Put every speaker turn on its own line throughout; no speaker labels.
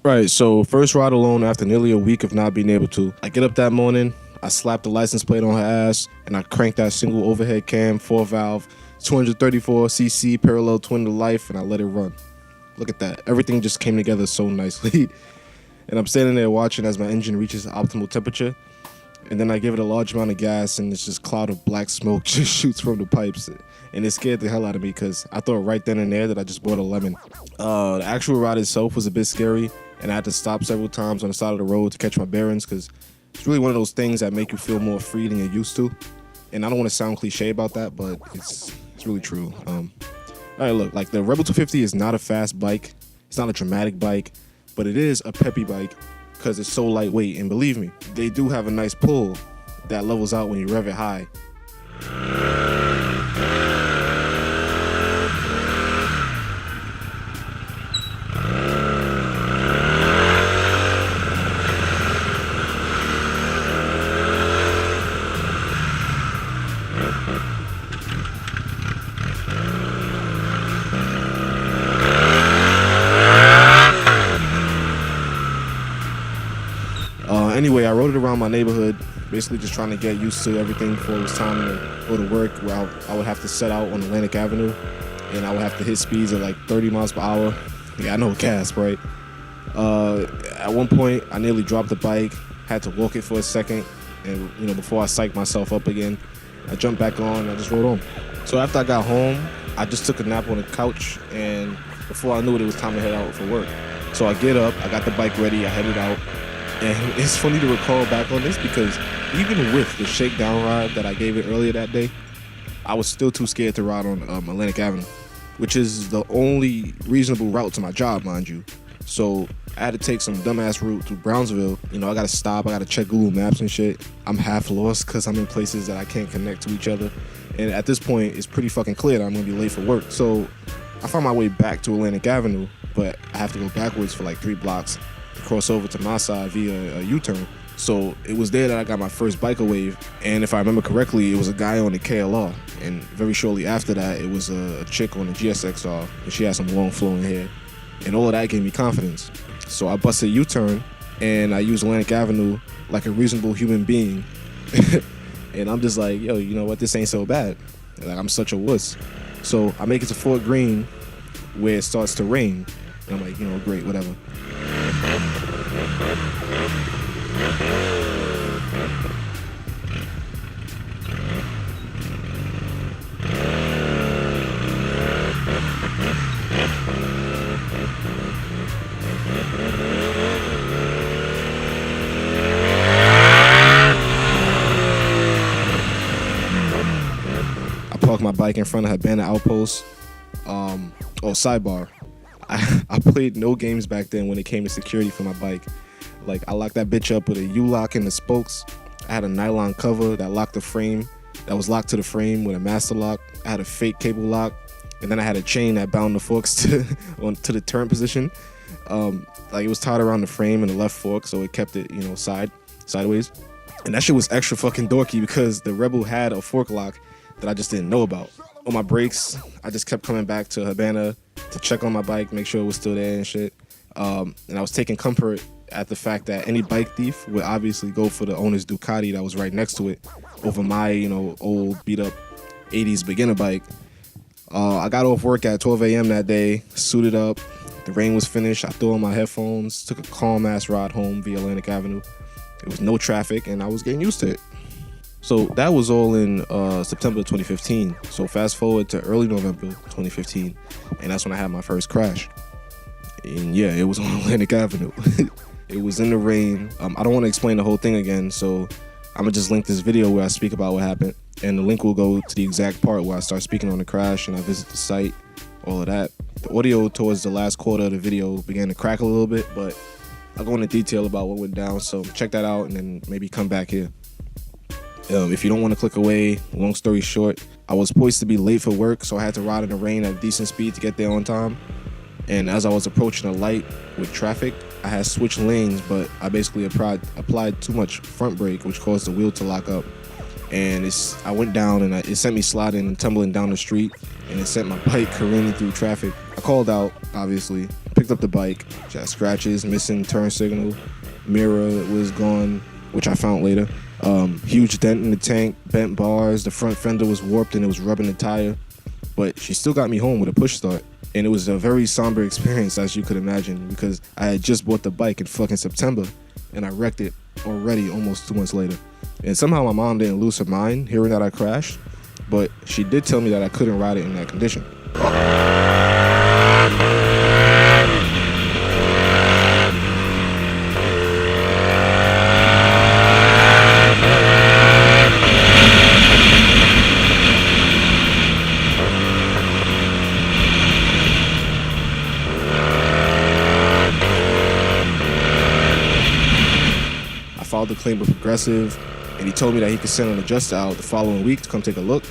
Right, so first ride alone after nearly a week of not being able to. I get up that morning, I slap the license plate on her ass, and I crank that single overhead cam, 4-valve, 234cc parallel twin to life, and I let it run. Look at that. Everything just came together so nicely. And I'm standing there watching as my engine reaches optimal temperature, and then I give it a large amount of gas, and this just cloud of black smoke just shoots from the pipes. And it scared the hell out of me because I thought right then and there that I just bought a lemon. The actual ride itself was a bit scary, and I had to stop several times on the side of the road to catch my bearings because it's really one of those things that make you feel more free than you're used to. And I don't want to sound cliche about that, but it's really true. All right, look, like the Rebel 250 is not a fast bike. It's not a dramatic bike, but it is a peppy bike because it's so lightweight. And believe me, they do have a nice pull that levels out when you rev it high. Anyway, I rode it around my neighborhood, basically just trying to get used to everything before it was time to go to work, where I would have to set out on Atlantic Avenue, and I would have to hit speeds at like 30 miles per hour. Yeah, I know, gasp, right? At one point, I nearly dropped the bike, had to walk it for a second, and before I psyched myself up again, I jumped back on, and I just rode home. So after I got home, I just took a nap on the couch, and before I knew it was time to head out for work. So I get up, I got the bike ready, I headed out. And it's funny to recall back on this because even with the shakedown ride that I gave it earlier that day, I was still too scared to ride on Atlantic Avenue, which is the only reasonable route to my job, mind you. So I had to take some dumbass route through Brownsville. I got to stop, I got to check Google Maps and shit. I'm half lost because I'm in places that I can't connect to each other. And at this point, it's pretty fucking clear that I'm going to be late for work. So I found my way back to Atlantic Avenue, but I have to go backwards for like 3 blocks. Cross over to my side via a U-turn. So it was there that I got my first biker wave, and if I remember correctly, it was a guy on the KLR, and very shortly after that, it was a chick on the GSXR, and she had some long flowing hair, and all of that gave me confidence. So I busted a U-turn, and I used Atlantic Avenue like a reasonable human being, and I'm just like, yo, you know what, this ain't so bad. Like, I'm such a wuss. So I make it to Fort Greene, where it starts to rain, and I'm like, great, whatever. I parked my bike in front of Habana Outpost. Sidebar. I played no games back then when it came to security for my bike. Like, I locked that bitch up with a U-lock in the spokes. I had a nylon cover that locked the frame, that was locked to the frame with a master lock. I had a fake cable lock, and then I had a chain that bound the forks to the turn position. It was tied around the frame and the left fork, so it kept it, sideways. And that shit was extra fucking dorky because the Rebel had a fork lock that I just didn't know about. On my brakes, I just kept coming back to Habana to check on my bike, make sure it was still there and shit. And I was taking comfort at the fact that any bike thief would obviously go for the owner's Ducati that was right next to it over my, old beat up 80s beginner bike. I got off work at 12 a.m. that day, suited up. The rain was finished. I threw on my headphones, took a calm ass ride home via Atlantic Avenue. It was no traffic and I was getting used to it. So that was all in September 2015. So fast forward to early November 2015, and that's when I had my first crash. And yeah, it was on Atlantic Avenue. It was in the rain. I don't want to explain the whole thing again, so I'm going to just link this video where I speak about what happened. And the link will go to the exact part where I start speaking on the crash and I visit the site, all of that. The audio towards the last quarter of the video began to crack a little bit, but I'll go into detail about what went down. So check that out and then maybe come back here. If you don't want to click away, long story short, I was poised to be late for work, so I had to ride in the rain at a decent speed to get there on time. And as I was approaching a light with traffic, I had switched lanes, but I basically applied too much front brake, which caused the wheel to lock up. And I went down, and it sent me sliding and tumbling down the street, and it sent my bike careening through traffic. I called out, obviously, picked up the bike. It had scratches, missing turn signal, mirror was gone, which I found later. Huge dent in the tank, bent bars, the front fender was warped and it was rubbing the tire. But she still got me home with a push start. And it was a very somber experience, as you could imagine, because I had just bought the bike in fucking September and I wrecked it already almost 2 months later. And somehow my mom didn't lose her mind hearing that I crashed, but she did tell me that I couldn't ride it in that condition. I filed the claim with Progressive, and he told me that he could send an adjuster out the following week to come take a look,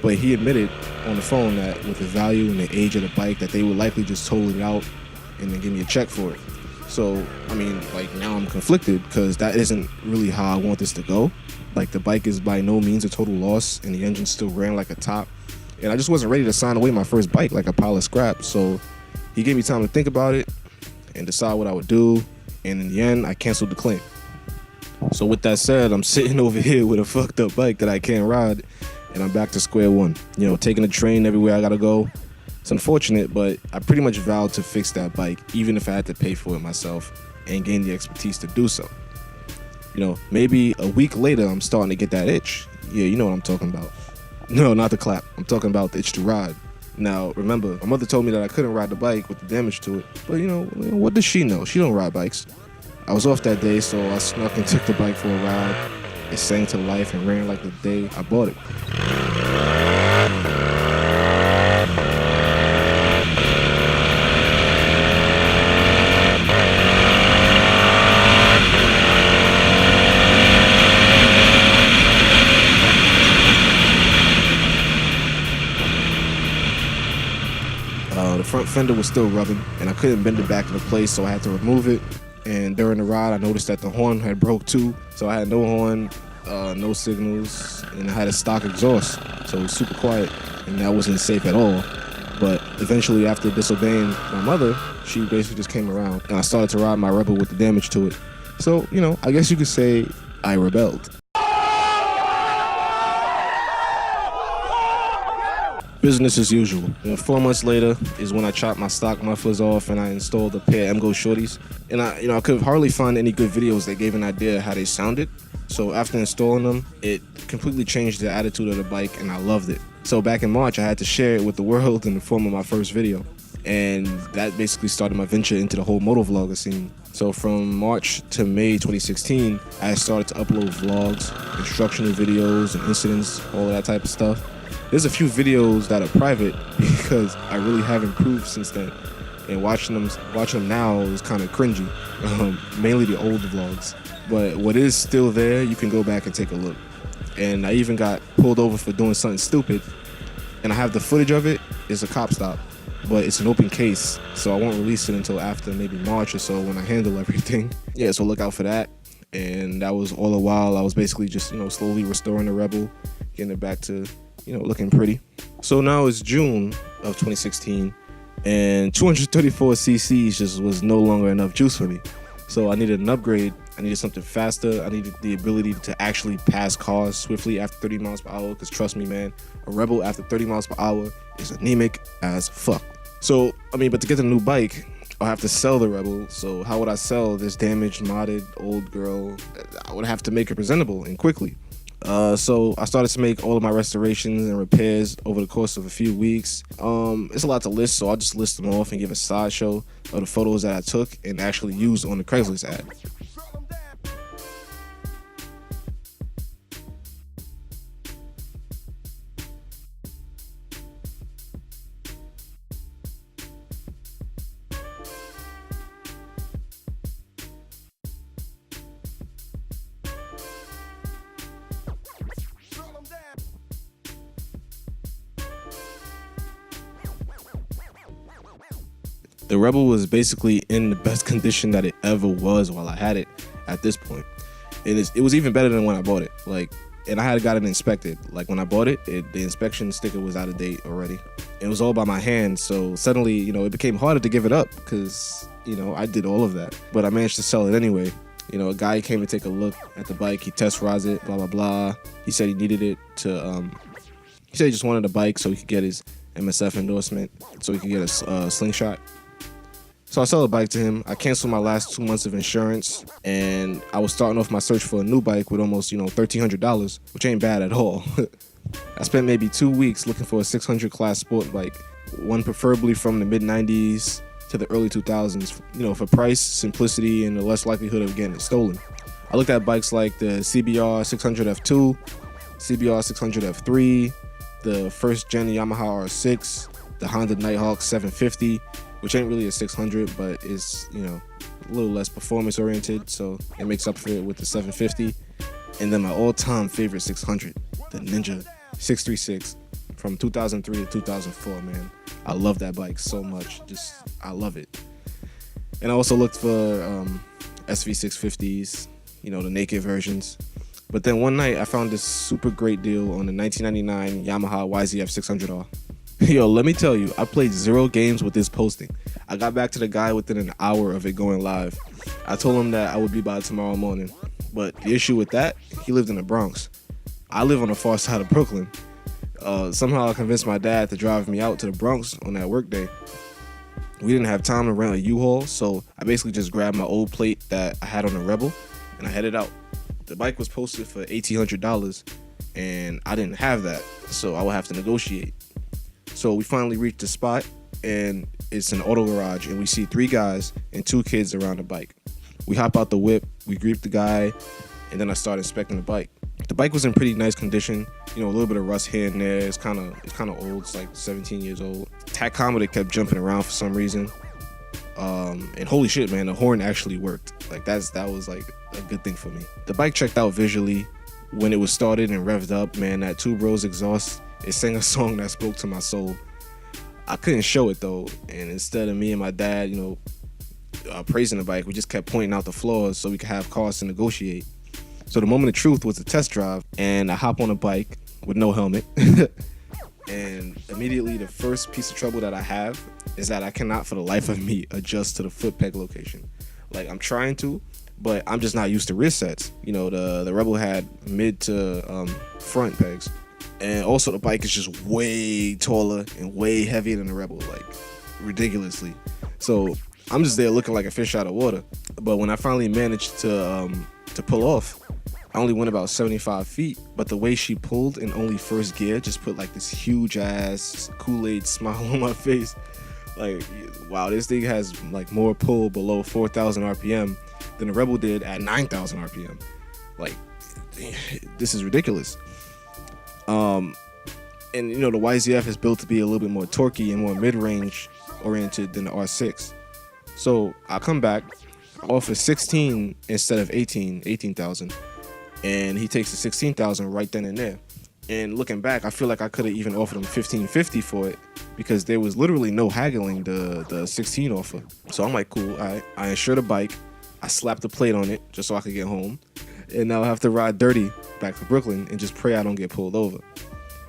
but he admitted on the phone that with the value and the age of the bike that they would likely just total it out and then give me a check for it. So, I mean, like, now I'm conflicted because that isn't really how I want this to go. Like, the bike is by no means a total loss and the engine still ran like a top, and I just wasn't ready to sign away my first bike like a pile of scrap. So he gave me time to think about it and decide what I would do, and in the end I canceled the claim. So with that said, I'm sitting over here with a fucked up bike that I can't ride, and I'm back to square one. You know, taking the train everywhere I gotta go. It's unfortunate, but I pretty much vowed to fix that bike, even if I had to pay for it myself and gain the expertise to do so. You know, maybe a week later, I'm starting to get that itch. Yeah, you know what I'm talking about. No, not the clap. I'm talking about the itch to ride. Now, remember, my mother told me that I couldn't ride the bike with the damage to it, but you know, what does she know? She don't ride bikes. I was off that day, so I snuck and took the bike for a ride. It sang to life and ran like the day I bought it. The front fender was still rubbing, and I couldn't bend it back into place, so I had to remove it. And during the ride, I noticed that the horn had broke too, so I had no horn, no signals, and I had a stock exhaust, so it was super quiet, and that wasn't safe at all. But eventually, after disobeying my mother, she basically just came around, and I started to ride my Rebel with the damage to it. So, you know, I guess you could say I rebelled. Business as usual. And 4 months later is when I chopped my stock mufflers off and I installed a pair of MGO shorties. And I could hardly find any good videos that gave an idea how they sounded. So after installing them, it completely changed the attitude of the bike and I loved it. So back in March, I had to share it with the world in the form of my first video. And that basically started my venture into the whole motovlogger scene. So from March to May 2016, I started to upload vlogs, instructional videos and incidents, all of that type of stuff. There's a few videos that are private because I really have improved since then. And watching them now is kind of cringy, mainly the old vlogs. But what is still there, you can go back and take a look. And I even got pulled over for doing something stupid. And I have the footage of it. It's a cop stop, but it's an open case. So I won't release it until after maybe March or so when I handle everything. Yeah, so look out for that. And that was all the while I was basically just, slowly restoring the Rebel, getting it back to, looking pretty. So now it's June of 2016 and 234 cc's just was no longer enough juice for me. So I needed an upgrade. I needed something faster. I needed the ability to actually pass cars swiftly after 30 miles per hour. Because trust me, man, a Rebel after 30 miles per hour is anemic as fuck. So, but to get the new bike, I'll have to sell the Rebel. So how would I sell this damaged, modded, old girl? I would have to make it presentable and quickly. So I started to make all of my restorations and repairs over the course of a few weeks. It's a lot to list, so I'll just list them off and give a slideshow of the photos that I took and actually used on the Craigslist ad. The Rebel was basically in the best condition that it ever was while I had it at this point. It was even better than when I bought it. Like, and I had got it inspected. Like when I bought it, the inspection sticker was out of date already. It was all by my hand, so suddenly, it became harder to give it up because, I did all of that. But I managed to sell it anyway. A guy came to take a look at the bike. He test rides it, blah, blah, blah. He said he needed it to, he said he just wanted a bike so he could get his MSF endorsement, so he could get a slingshot. So I sold the bike to him. I canceled my last 2 months of insurance, and I was starting off my search for a new bike with almost, $1,300, which ain't bad at all. I spent maybe 2 weeks looking for a 600 class sport bike, one preferably from the mid-90s to the early 2000s, for price, simplicity, and the less likelihood of getting it stolen. I looked at bikes like the CBR 600 F2, CBR 600 F3, the first gen Yamaha R6, the Honda Nighthawk 750, which ain't really a 600, but is, a little less performance oriented, so it makes up for it with the 750. And then my all-time favorite 600, the Ninja 636 from 2003 to 2004, man. I love that bike so much. I love it. And I also looked for SV650s, the naked versions. But then one night I found this super great deal on the 1999 Yamaha YZF 600R. Yo, let me tell you, I played 0 games with this posting. I got back to the guy within an hour of it going live. I told him that I would be by tomorrow morning. But the issue with that, he lived in the Bronx. I live on the far side of Brooklyn. Somehow I convinced my dad to drive me out to the Bronx on that work day. We didn't have time to rent a U-Haul, so I basically just grabbed my old plate that I had on the Rebel, and I headed out. The bike was posted for $1,800, and I didn't have that, so I would have to negotiate. So we finally reached the spot, and it's an auto garage, and we see 3 guys and 2 kids around the bike. We hop out the whip, we greet the guy, and then I start inspecting the bike. The bike was in pretty nice condition, a little bit of rust here and there. It's kind of old. It's like 17 years old. Tachometer kept jumping around for some reason. And holy shit, man, the horn actually worked. Like that was like a good thing for me. The bike checked out visually when it was started and revved up. Man, that Two Bros exhaust, it sang a song that spoke to my soul. I couldn't show it though, and instead of me and my dad, praising the bike, we just kept pointing out the flaws so we could have cause to negotiate. So the moment of truth was the test drive, and I hop on a bike with no helmet. And immediately the first piece of trouble that I have is that I cannot for the life of me adjust to the foot peg location. Like I'm trying to, but I'm just not used to rear sets. The Rebel had mid to front pegs. And also the bike is just way taller and way heavier than the Rebel, like ridiculously. So I'm just there looking like a fish out of water. But when I finally managed to pull off, I only went about 75 feet, but the way she pulled in only first gear just put like this huge ass Kool-Aid smile on my face. Like, wow, this thing has like more pull below 4,000 RPM than the Rebel did at 9,000 RPM. Like, this is ridiculous. And the YZF is built to be a little bit more torquey and more mid-range oriented than the R6. So I come back, offer 16 instead of 18,000. And he takes the 16,000 right then and there. And looking back, I feel like I could have even offered him 1550 for it because there was literally no haggling the 16 offer. So I'm like, cool, all right. I insure the bike. I slapped the plate on it just so I could get home. And now I have to ride dirty back to Brooklyn and just pray I don't get pulled over.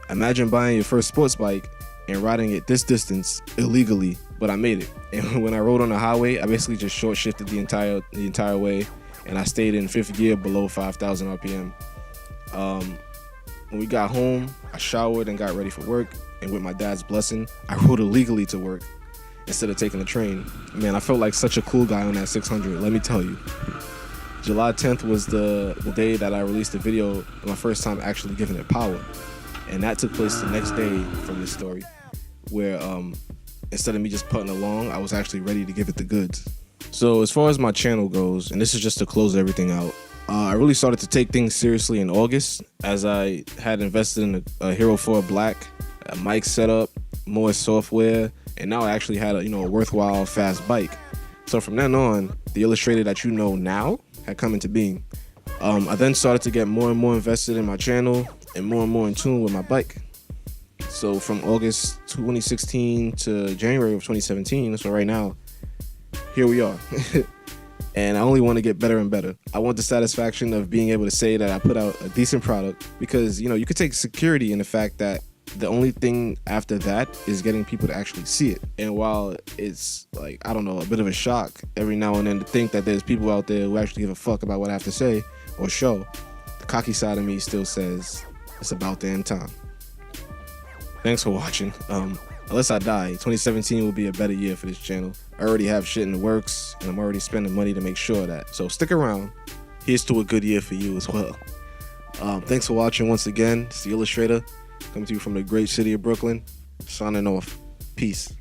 Imagine buying your first sports bike and riding it this distance illegally, but I made it. And when I rode on the highway, I basically just short shifted the entire way. And I stayed in 5th gear below 5,000 RPM. When we got home, I showered and got ready for work. And with my dad's blessing, I rode illegally to work instead of taking the train. Man, I felt like such a cool guy on that 600, let me tell you. July 10th was the day that I released a video of my first time actually giving it power. And that took place the next day from this story, where instead of me just putting along, I was actually ready to give it the goods. So as far as my channel goes, and this is just to close everything out, I really started to take things seriously in August as I had invested in a Hero 4 Black, a mic setup, more software, and now I actually had a worthwhile fast bike. So from then on, the Illustrator that you know now had come into being. I then started to get more and more invested in my channel and more in tune with my bike. So from August 2016 to January of 2017, so right now, here we are. and I only want to get better and better. I want the satisfaction of being able to say that I put out a decent product, because you could take security in the fact that the only thing after that is getting people to actually see it. And while it's like, I don't know, a bit of a shock every now and then to think that there's people out there who actually give a fuck about what I have to say or show, the cocky side of me still says it's about damn time. Thanks for watching. Unless I die, 2017 will be a better year for this channel. I already have shit in the works, and I'm already spending money to make sure of that. So stick around. Here's to a good year for you as well. Thanks for watching once again. It's the Illustrator, coming to you from the great city of Brooklyn. Signing off. Peace.